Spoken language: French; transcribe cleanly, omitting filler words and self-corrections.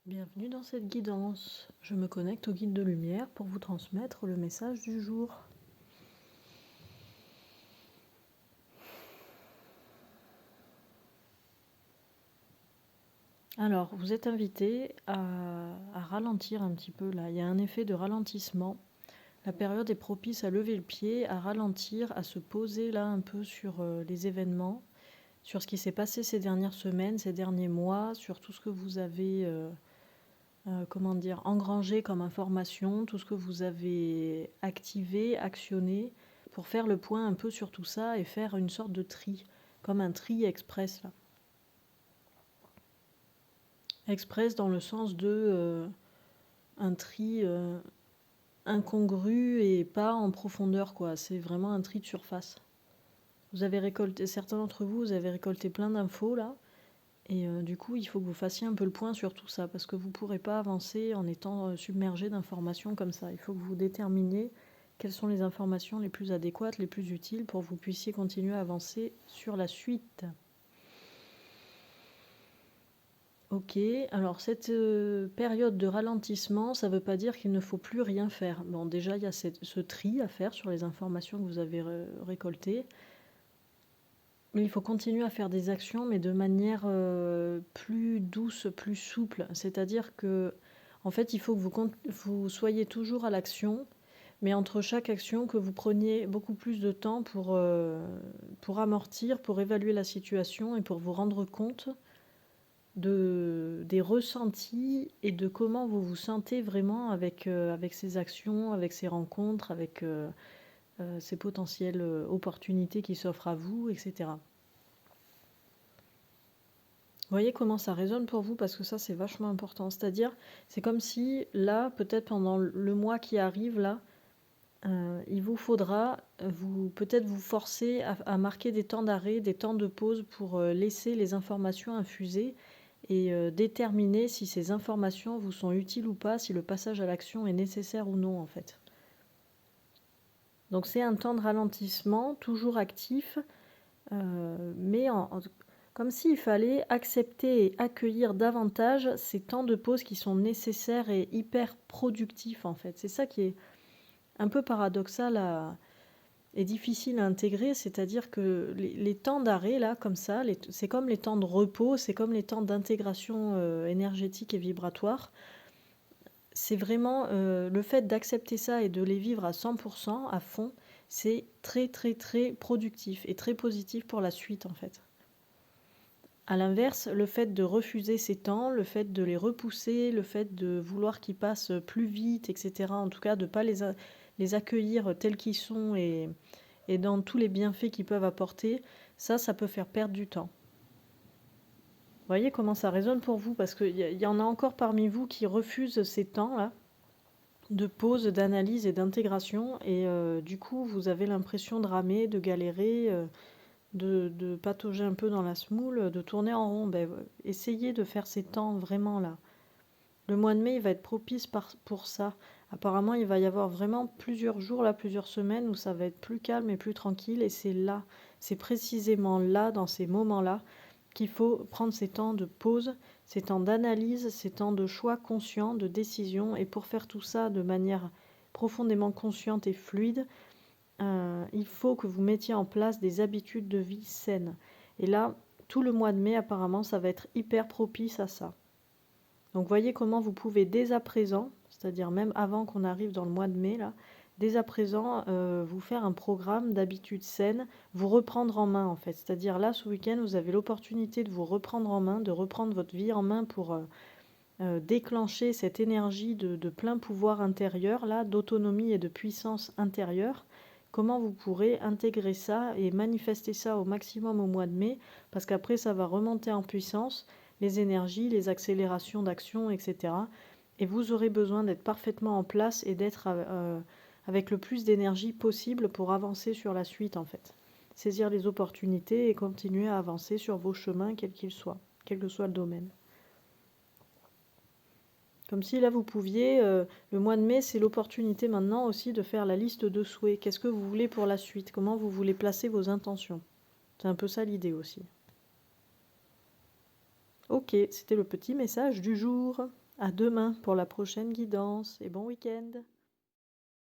Bienvenue dans cette guidance. Je me connecte au guide de lumière pour vous transmettre le message du jour. Alors, vous êtes invité à ralentir un petit peu là. Il y a un effet de ralentissement. La période est propice à lever le pied, à ralentir, à se poser là un peu sur les événements, sur ce qui s'est passé ces dernières semaines, ces derniers mois, sur tout ce que vous avez engrangé comme information, tout ce que vous avez activé, actionné, pour faire le point un peu sur tout ça et faire une sorte de tri, comme un tri express là. Express dans le sens de un tri incongru et pas en profondeur quoi. C'est vraiment un tri de surface. Vous avez récolté, certains d'entre vous, vous avez récolté plein d'infos là. Et du coup, il faut que vous fassiez un peu le point sur tout ça, parce que vous ne pourrez pas avancer en étant submergé d'informations comme ça. Il faut que vous déterminiez quelles sont les informations les plus adéquates, les plus utiles, pour que vous puissiez continuer à avancer sur la suite. Ok, alors cette période de ralentissement, ça ne veut pas dire qu'il ne faut plus rien faire. Bon, déjà, il y a ce tri à faire sur les informations que vous avez récoltées. Mais il faut continuer à faire des actions, mais de manière plus douce, plus souple. C'est-à-dire que, en fait, il faut que vous soyez toujours à l'action, mais entre chaque action, que vous preniez beaucoup plus de temps pour amortir, pour évaluer la situation et pour vous rendre compte des ressentis et de comment vous vous sentez vraiment avec ces actions, avec ces rencontres, avec ces potentielles opportunités qui s'offrent à vous, etc. Vous voyez comment ça résonne pour vous, parce que ça c'est vachement important. C'est-à-dire, c'est comme si là, peut-être pendant le mois qui arrive là, il vous faudra peut-être vous forcer à marquer des temps d'arrêt, des temps de pause pour laisser les informations infuser et déterminer si ces informations vous sont utiles ou pas, si le passage à l'action est nécessaire ou non en fait. Donc c'est un temps de ralentissement, toujours actif, mais comme s'il fallait accepter et accueillir davantage ces temps de pause qui sont nécessaires et hyper productifs en fait. C'est ça qui est un peu paradoxal et difficile à intégrer, c'est-à-dire que les temps d'arrêt là, comme ça, c'est comme les temps de repos, c'est comme les temps d'intégration énergétique et vibratoire. C'est vraiment le fait d'accepter ça et de les vivre à 100%, à fond, c'est très très très productif et très positif pour la suite en fait. À l'inverse, le fait de refuser ces temps, le fait de les repousser, le fait de vouloir qu'ils passent plus vite, etc., en tout cas de ne pas les accueillir tels qu'ils sont et dans tous les bienfaits qu'ils peuvent apporter, ça peut faire perdre du temps. Vous voyez comment ça résonne pour vous, parce qu'il y en a encore parmi vous qui refusent ces temps-là de pause, d'analyse et d'intégration, et du coup vous avez l'impression de ramer, de galérer, de patauger un peu dans la semoule, de tourner en rond. Essayez de faire ces temps vraiment là. Le mois de mai, il va être propice pour ça. Apparemment, il va y avoir vraiment plusieurs jours, là, plusieurs semaines où ça va être plus calme et plus tranquille. Et c'est précisément là, dans ces moments-là, qu'il faut prendre ces temps de pause, ces temps d'analyse, ces temps de choix conscient, de décision. Et pour faire tout ça de manière profondément consciente et fluide, il faut que vous mettiez en place des habitudes de vie saines. Et là, tout le mois de mai, apparemment, ça va être hyper propice à ça. Donc voyez comment vous pouvez dès à présent, c'est-à-dire même avant qu'on arrive dans le mois de mai, là, dès à présent, vous faire un programme d'habitudes saines, vous reprendre en main en fait. C'est-à-dire là, ce week-end, vous avez l'opportunité de vous reprendre en main, de reprendre votre vie en main pour déclencher cette énergie de plein pouvoir intérieur, là, d'autonomie et de puissance intérieure. Comment vous pourrez intégrer ça et manifester ça au maximum au mois de mai, parce qu'après ça va remonter en puissance, les énergies, les accélérations d'action, etc. Et vous aurez besoin d'être parfaitement en place et d'être avec le plus d'énergie possible pour avancer sur la suite en fait. Saisir les opportunités et continuer à avancer sur vos chemins, quels qu'ils soient, quel que soit le domaine. Comme si là vous pouviez, le mois de mai, c'est l'opportunité maintenant aussi de faire la liste de souhaits. Qu'est-ce que vous voulez pour la suite? Comment vous voulez placer vos intentions? C'est un peu ça l'idée aussi. Ok, c'était le petit message du jour. À demain pour la prochaine guidance et bon week-end.